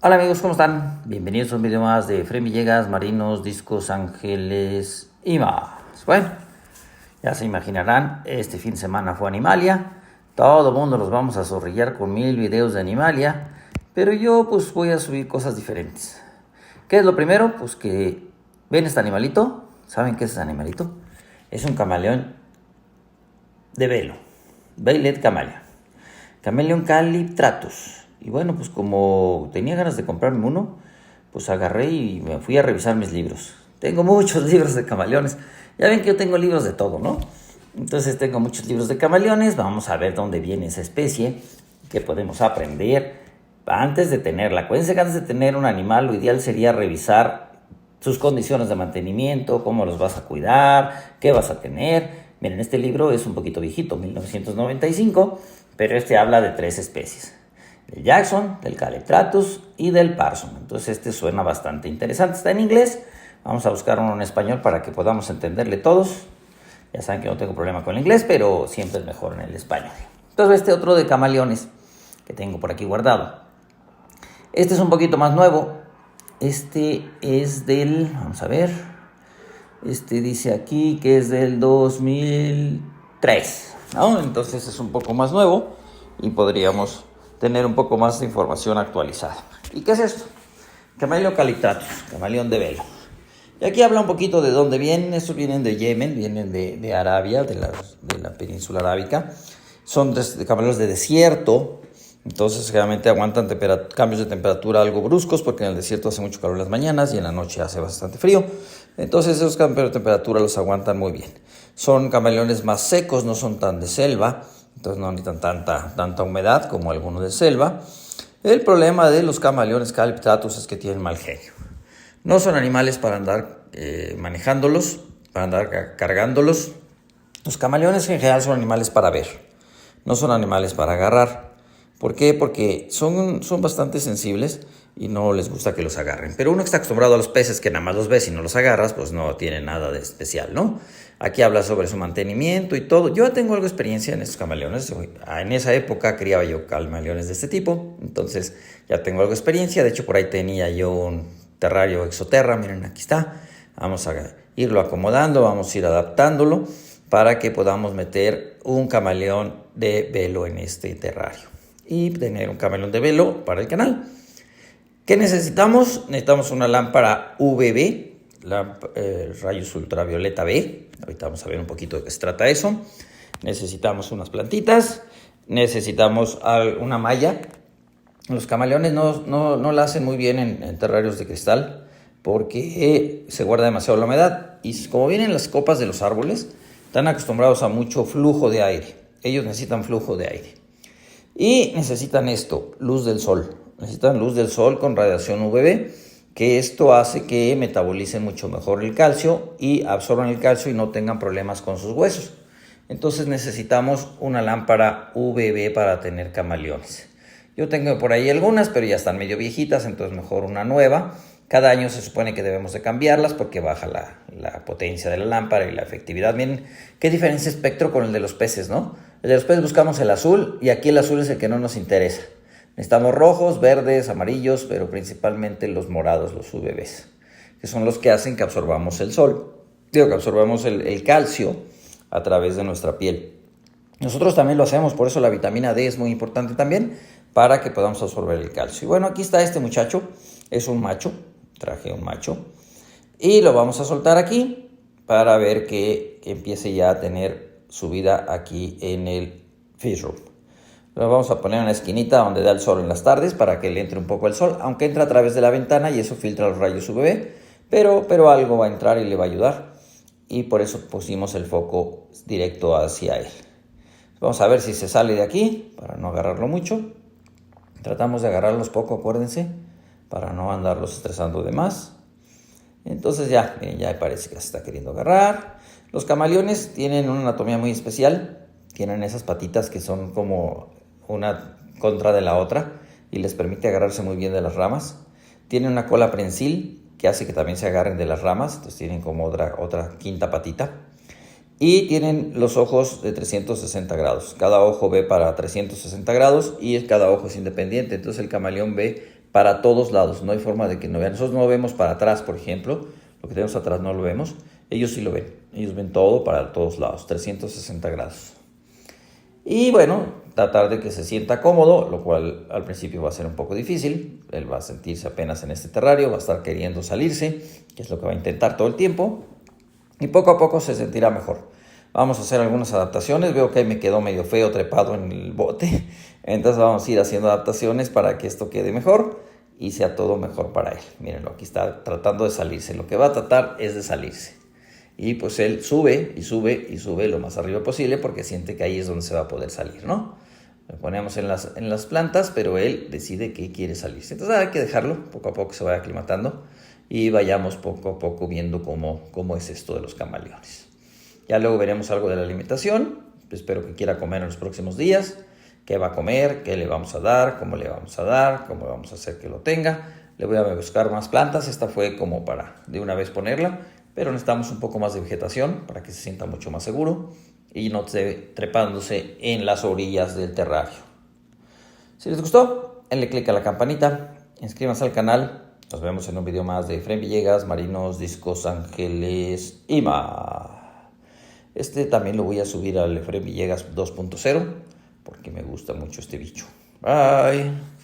Hola amigos, ¿cómo están? Bienvenidos a un video más de Efraín Villegas, Marinos, Discos, Ángeles y más. Bueno, ya se imaginarán, este fin de semana fue Animalia. Todo el mundo los vamos a zorrillar con 1000 videos de Animalia. Pero yo pues voy a subir cosas diferentes. ¿Qué es lo primero? Pues que ven este animalito. ¿Saben qué es este animalito? Es un camaleón de velo. Violet Camaleon. Camaleon calitratus. Y bueno, pues como tenía ganas de comprarme uno, pues agarré y me fui a revisar mis libros. Tengo muchos libros de camaleones. Ya ven que yo tengo libros de todo, ¿no? Entonces tengo muchos libros de camaleones. Vamos a ver dónde viene esa especie, qué podemos aprender antes de tenerla. Acuérdense que antes de tener un animal, lo ideal sería revisar sus condiciones de mantenimiento, cómo los vas a cuidar, qué vas a tener. Miren, este libro es un poquito viejito, 1995, pero este habla de 3 especies. Del Jackson, del Caletratus y del Parson. Entonces este suena bastante interesante. Está en inglés. Vamos a buscar uno en español para que podamos entenderle todos. Ya saben que no tengo problema con el inglés, pero siempre es mejor en el español. Entonces este otro de camaleones que tengo por aquí guardado. Este es un poquito más nuevo. Este es del, vamos a ver. Este dice aquí que es del 2003, ¿no? Entonces es un poco más nuevo y podríamos tener un poco más de información actualizada. ¿Y qué es esto? Camaleón calitratus, camaleón de velo. Y aquí habla un poquito de dónde vienen. Estos vienen de Yemen, vienen de Arabia, de la península arábica. Son camaleones de desierto. Entonces generalmente aguantan cambios de temperatura algo bruscos, porque en el desierto hace mucho calor en las mañanas y en la noche hace bastante frío. Entonces esos cambios de temperatura los aguantan muy bien. Son camaleones más secos, no son tan de selva. Entonces no necesitan tanta humedad como algunos de selva. El problema de los camaleones calitratus es que tienen mal genio. No son animales para andar manejándolos, para andar cargándolos. Los camaleones en general son animales para ver, no son animales para agarrar. ¿Por qué? Porque son bastante sensibles y no les gusta que los agarren. Pero uno que está acostumbrado a los peces, que nada más los ves y no los agarras, pues no tiene nada de especial, ¿no? Aquí habla sobre su mantenimiento y todo. Yo tengo algo de experiencia en estos camaleones. En esa época criaba yo camaleones de este tipo. Entonces ya tengo algo de experiencia. De hecho, por ahí tenía yo un terrario exoterra. Miren, aquí está. Vamos a irlo acomodando, vamos a ir adaptándolo para que podamos meter un camaleón de velo en este terrario y tener un camaleón de velo para el canal. ¿Qué necesitamos? Necesitamos una lámpara UVB, rayos ultravioleta B. Ahorita vamos a ver un poquito de qué se trata eso. Necesitamos unas plantitas, necesitamos una malla. Los camaleones no la hacen muy bien en terrarios de cristal porque se guarda demasiado la humedad. Y como vienen las copas de los árboles, están acostumbrados a mucho flujo de aire. Ellos necesitan flujo de aire. Y necesitan esto, luz del sol. Necesitan luz del sol con radiación UVB, que esto hace que metabolicen mucho mejor el calcio y absorban el calcio y no tengan problemas con sus huesos. Entonces necesitamos una lámpara UVB para tener camaleones. Yo tengo por ahí algunas, pero ya están medio viejitas, entonces mejor una nueva. Cada año se supone que debemos de cambiarlas porque baja la potencia de la lámpara y la efectividad. Miren qué diferencia espectro con el de los peces, ¿no? El de los peces buscamos el azul y aquí el azul es el que no nos interesa. Necesitamos rojos, verdes, amarillos, pero principalmente los morados, los UVBs, que son los que hacen que absorbamos el sol. Que absorbamos el calcio a través de nuestra piel. Nosotros también lo hacemos, por eso la vitamina D es muy importante también, para que podamos absorber el calcio. Y bueno, aquí está este muchacho, es un macho, traje un macho, y lo vamos a soltar aquí para ver que empiece ya a tener su vida aquí en el fish room. Lo vamos a poner en la esquinita donde da el sol en las tardes para que le entre un poco el sol, aunque entra a través de la ventana y eso filtra los rayos UVB, pero algo va a entrar y le va a ayudar, y por eso pusimos el foco directo hacia él. Vamos a ver si se sale de aquí para no agarrarlo mucho. Tratamos de agarrarlos poco, acuérdense, para no andarlos estresando de más. Entonces ya parece que se está queriendo agarrar. Los camaleones tienen una anatomía muy especial. Tienen esas patitas que son como una contra de la otra y les permite agarrarse muy bien de las ramas. Tienen una cola prensil que hace que también se agarren de las ramas. Entonces tienen como otra quinta patita. Y tienen los ojos de 360 grados. Cada ojo ve para 360 grados y cada ojo es independiente. Entonces el camaleón ve para todos lados. No hay forma de que no vean. Nosotros no lo vemos para atrás, por ejemplo. Lo que tenemos atrás no lo vemos. Ellos sí lo ven. Ellos ven todo para todos lados, 360 grados. Y bueno, tratar de que se sienta cómodo, lo cual al principio va a ser un poco difícil. Él va a sentirse apenas en este terrario, va a estar queriendo salirse, que es lo que va a intentar todo el tiempo. Y poco a poco se sentirá mejor. Vamos a hacer algunas adaptaciones. Veo que me quedó medio feo trepado en el bote. Entonces vamos a ir haciendo adaptaciones para que esto quede mejor y sea todo mejor para él. Mírenlo, aquí está tratando de salirse. Lo que va a tratar es de salirse. Y pues él sube y sube y sube lo más arriba posible porque siente que ahí es donde se va a poder salir, ¿no? Lo ponemos en las plantas, pero él decide que quiere salirse. Entonces hay que dejarlo, poco a poco se vaya aclimatando y vayamos poco a poco viendo cómo es esto de los camaleones. Ya luego veremos algo de la alimentación. Espero que quiera comer en los próximos días. ¿Qué va a comer? ¿Qué le vamos a dar? ¿Cómo le vamos a dar? ¿Cómo vamos a hacer que lo tenga? Le voy a buscar más plantas. Esta fue como para de una vez ponerla. Pero necesitamos un poco más de vegetación para que se sienta mucho más seguro y no esté trepándose en las orillas del terrario. Si les gustó, denle click a la campanita, inscríbanse al canal. Nos vemos en un video más de Efraín Villegas, Marinos, Discos, Ángeles y más. Este también lo voy a subir al Efraín Villegas 2.0 porque me gusta mucho este bicho. Bye.